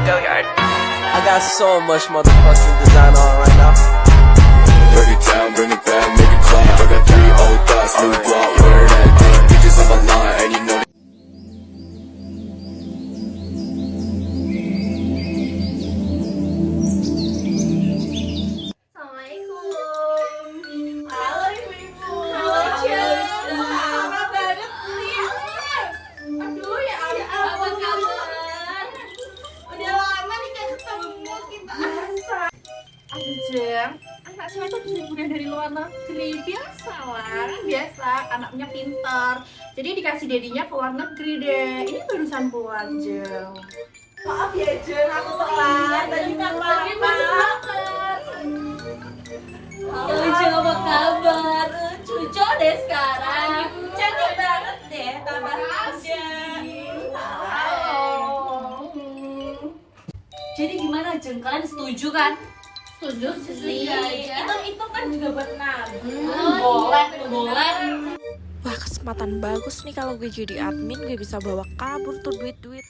I got so much motherfucking design on right now. Break it down, bring it back, make it clap. I got 3 old thoughts, new guap, where that thing. Bitches on my line, and you know. Assalamualaikum. Halo ibu-ibu. Halo Cem. Lama banget lihat. Aduh ya ampun kabar. Udah lama nih gak ketemu kita. Biasa. Aduh Cem, anak saya tuh liburan dari luar negeri. Biasa, anaknya pintar. Jadi dikasih dedinya ke luar negeri deh. Ini barusan pulang Cem. Maaf ya Cem, aku telat. Tadi malam. Halo Cem, apa kabar? Cucu deh sekarang. Cantik banget deh, tambah aja. Halo. Jadi gimana Cem? Kalian setuju kan? Setuju sih. Itu kan juga buat nabung. Boleh. Wah, kesempatan bagus nih kalau gue jadi admin, gue bisa bawa kabur tuh duit-duit.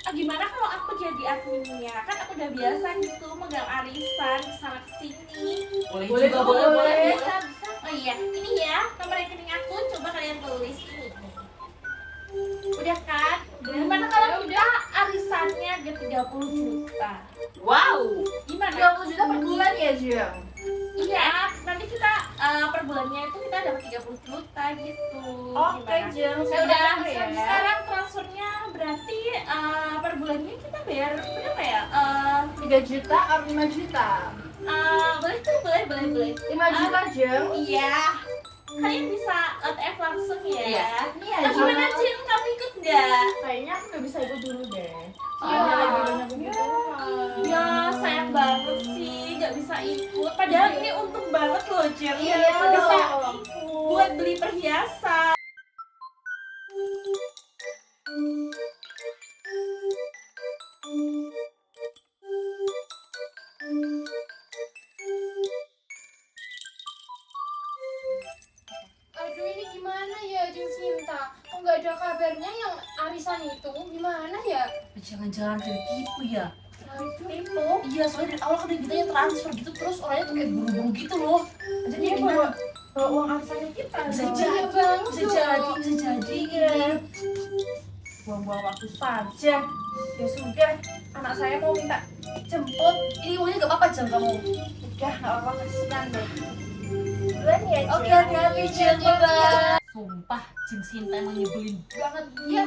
Gimana kalau aku jadi adminnya? Kan aku udah biasa gitu megang arisan kesana kesini. Boleh. Bisa. Oh iya, ini ya nomor rekening aku. Coba kalian tulis ini. Udah kan? Gimana kalau kita arisannya ada 30 juta? Wow. Gimana? 30 juta per bulan ya Cem? Iya, nanti kita per bulannya itu kita dapat 30 juta gitu. Oke Gimana? Cem, Ya saya udah, ya. sekarang transfernya berarti per bulannya kita bayar berapa ya? 3 juta atau 5 juta? Boleh tuh, boleh. 5 juta Cem? Iya. Kalian bisa OTF langsung ya. Iya. Tapi gimana Cin, kamu ikut nggak? Kayaknya aku gak bisa ikut dulu deh. Iya. Lagi banyak kebutuhan. Ya sayang banget sih nggak bisa ikut. Padahal ini untung banget loh Cin. Iya, bisa loh. buat beli perhiasan. Aduh ini gimana ya Jeng Sinta? Kok nggak ada kabarnya yang arisan itu? Gimana ya? Jangan-jangan tertipu ya? Tipu? Iya, soalnya dari awal kan kita transfer gitu terus orangnya tuh kayak buru-buru gitu loh. Jadi Dia gimana? bawa uang arisannya kita. Bisa dong. jadi, banget bisa jadi ya. Buang-buang waktu saja. Ya sudah, anak saya mau minta jemput. Ini uangnya gak apa-apa Jeng kamu. Udah, gak apa-apa, kasihan deh. Duluan ya Cem. Oke, hati-hati Jeng, bye-bye. Sumpah, Jeng Sinta emang nyebelin banget. Ya,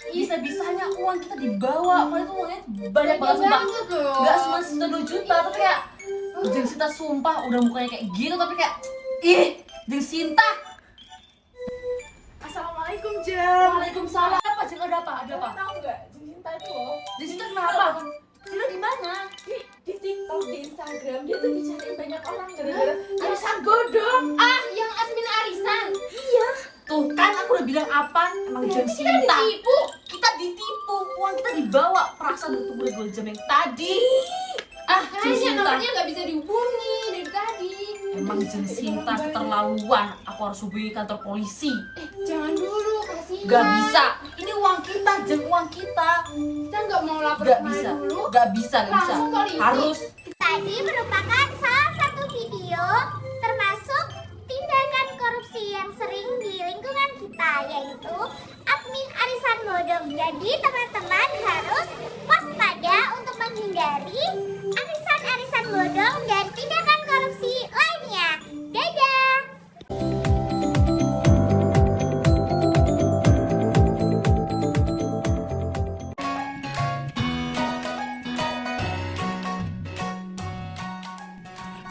Bisa-bisanya uang kita dibawa, padahal itu uangnya banyak banget sumpah. banget loh. Gak cuma 1-2 juta, tapi kayak Jeng Sinta sumpah udah mukanya kayak gitu, tapi kayak ih, Jeng Sinta. Assalamualaikum Cem. Waalaikumsalam. Apa Jeng, ada apa? Tahu nggak, Jeng Sinta itu loh. Jeng Sinta kenapa? Sinta di mana? Di TikTok, di Instagram, dia tuh dicariin banyak orang gara-gara arisan bodong. Ah, yang admin arisan. Tuh kan aku udah bilang apa? Emang Jeng Kita Sinta. ditipu. Kita ditipu, uang kita dibawa. Perasaan bertemu 2 jam yang tadi. Ah, Jeng Kayaknya Sinta. nomornya nggak bisa dihubungi dari tadi. Emang Jeng Sinta keterlaluan. Aku harus hubungi kantor polisi. Jangan dulu, kasihan. Gak bisa. Ini uang kita, Jeng, uang kita. Kita nggak mau lapor Gak kemana bisa. dulu. Gak bisa. Langsung polisi. Harus. Tadi merupakan salah satu video termasuk tindakan korupsi yang sering di lingkungan kita, yaitu admin arisan bodong. Jadi teman-teman harus waspada untuk menghindari arisan-arisan bodong dan tindakan korupsi lainnya. Dadah!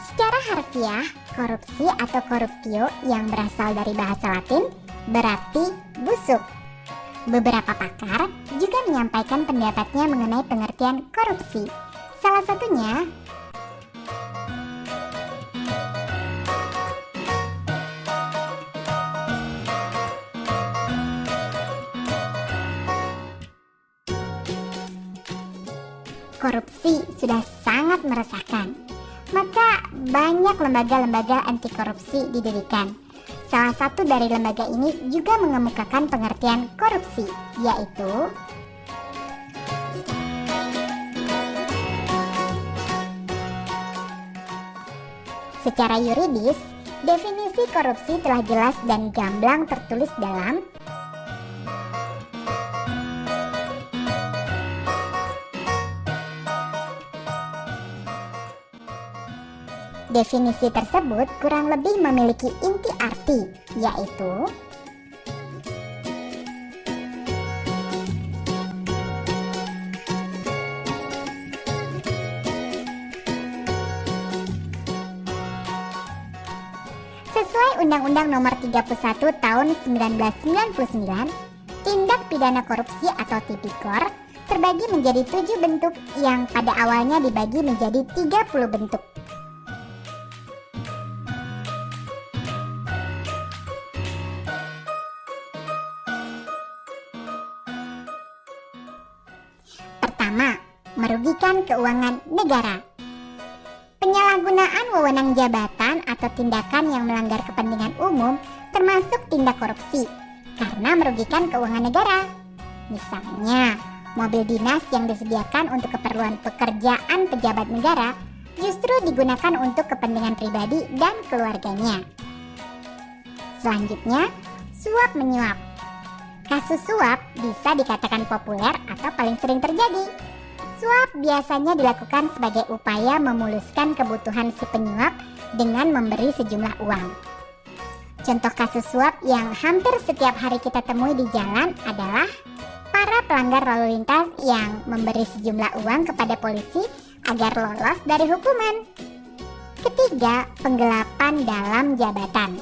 Secara harfiah, korupsi atau corruptio yang berasal dari bahasa Latin berarti busuk. Beberapa pakar juga menyampaikan pendapatnya mengenai pengertian korupsi. Salah satunya, korupsi sudah sangat meresahkan. Maka banyak lembaga-lembaga anti korupsi didirikan. Salah satu dari lembaga ini juga mengemukakan pengertian korupsi, yaitu Secara yuridis, definisi korupsi telah jelas dan gamblang tertulis dalam Definisi tersebut kurang lebih memiliki inti arti, yaitu sesuai Undang-Undang Nomor 31 Tahun 1999, tindak pidana korupsi atau tipikor terbagi menjadi 7 bentuk yang pada awalnya dibagi menjadi 30 bentuk. Pertama, merugikan keuangan negara. Penyalahgunaan wewenang jabatan atau tindakan yang melanggar kepentingan umum termasuk tindak korupsi karena merugikan keuangan negara. Misalnya, mobil dinas yang disediakan untuk keperluan pekerjaan pejabat negara justru digunakan untuk kepentingan pribadi dan keluarganya. Selanjutnya, suap menyuap. Kasus suap bisa dikatakan populer atau paling sering terjadi. Suap biasanya dilakukan sebagai upaya memuluskan kebutuhan si penyuap dengan memberi sejumlah uang. Contoh kasus suap yang hampir setiap hari kita temui di jalan adalah para pelanggar lalu lintas yang memberi sejumlah uang kepada polisi agar lolos dari hukuman. Ketiga, penggelapan dalam jabatan.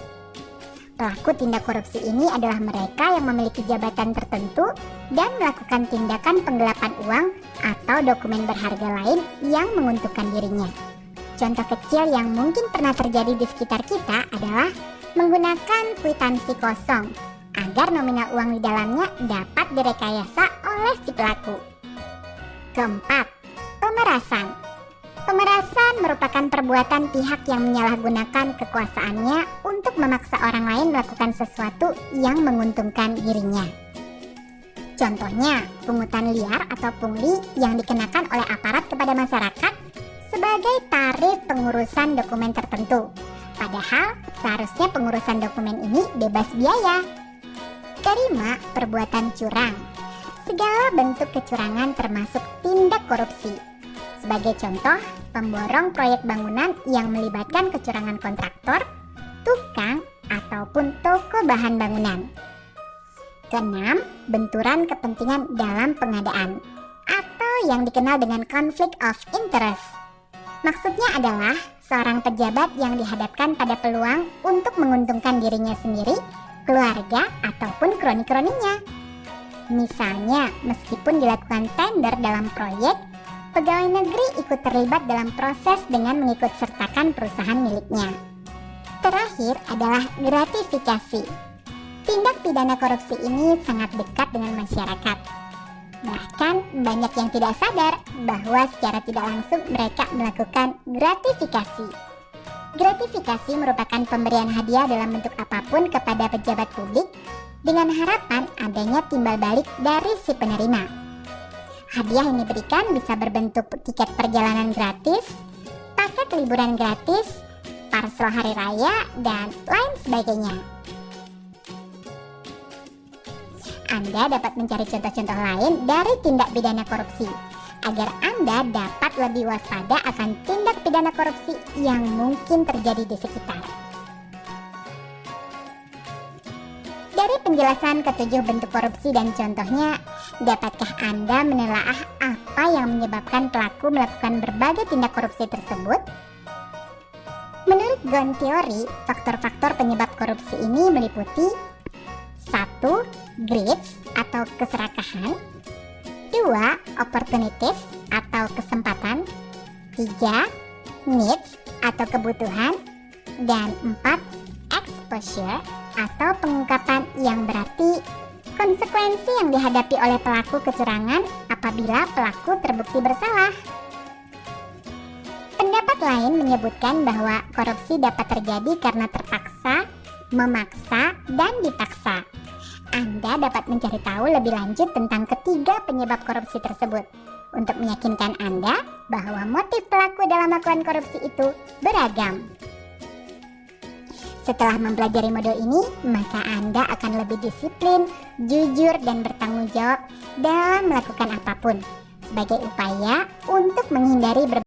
Pelaku tindak korupsi ini adalah mereka yang memiliki jabatan tertentu dan melakukan tindakan penggelapan uang atau dokumen berharga lain yang menguntungkan dirinya. Contoh kecil yang mungkin pernah terjadi di sekitar kita adalah menggunakan kwitansi kosong agar nominal uang di dalamnya dapat direkayasa oleh si pelaku. Keempat, pemerasan. Pemerasan merupakan perbuatan pihak yang menyalahgunakan kekuasaannya untuk memaksa orang lain melakukan sesuatu yang menguntungkan dirinya. Contohnya, pungutan liar atau pungli yang dikenakan oleh aparat kepada masyarakat sebagai tarif pengurusan dokumen tertentu. Padahal, seharusnya pengurusan dokumen ini bebas biaya. Kelima, perbuatan curang. Segala bentuk kecurangan termasuk tindak korupsi. Sebagai contoh, pemborong proyek bangunan yang melibatkan kecurangan kontraktor, tukang, ataupun toko bahan bangunan. Keenam, benturan kepentingan dalam pengadaan atau yang dikenal dengan conflict of interest. Maksudnya adalah seorang pejabat yang dihadapkan pada peluang untuk menguntungkan dirinya sendiri, keluarga, ataupun kroni-kroninya. Misalnya, meskipun dilakukan tender dalam proyek, pegawai negeri ikut terlibat dalam proses dengan mengikut sertakan perusahaan miliknya. Terakhir adalah gratifikasi. Tindak pidana korupsi ini sangat dekat dengan masyarakat. Bahkan banyak yang tidak sadar bahwa secara tidak langsung mereka melakukan gratifikasi. Gratifikasi merupakan pemberian hadiah dalam bentuk apapun kepada pejabat publik dengan harapan adanya timbal balik dari si penerima. Hadiah yang diberikan bisa berbentuk tiket perjalanan gratis, paket liburan gratis, parsel hari raya, dan lain sebagainya. Anda dapat mencari contoh-contoh lain dari tindak pidana korupsi, agar Anda dapat lebih waspada akan tindak pidana korupsi yang mungkin terjadi di sekitar. Dari penjelasan ketujuh bentuk korupsi dan contohnya, dapatkah Anda menelaah apa yang menyebabkan pelaku melakukan berbagai tindak korupsi tersebut? Menurut Ghosn Theory, faktor-faktor penyebab korupsi ini meliputi 1. Greed atau keserakahan, 2. Opportunities atau kesempatan, 3. Needs atau kebutuhan, dan 4. Exposure atau pengungkapan yang berarti konsekuensi yang dihadapi oleh pelaku kecurangan apabila pelaku terbukti bersalah. Pendapat lain menyebutkan bahwa korupsi dapat terjadi karena terpaksa, memaksa, dan dipaksa. Anda dapat mencari tahu lebih lanjut tentang ketiga penyebab korupsi tersebut untuk meyakinkan Anda bahwa motif pelaku dalam melakukan korupsi itu beragam. Setelah mempelajari modul ini, maka Anda akan lebih disiplin, jujur, dan bertanggung jawab dalam melakukan apapun sebagai upaya untuk menghindari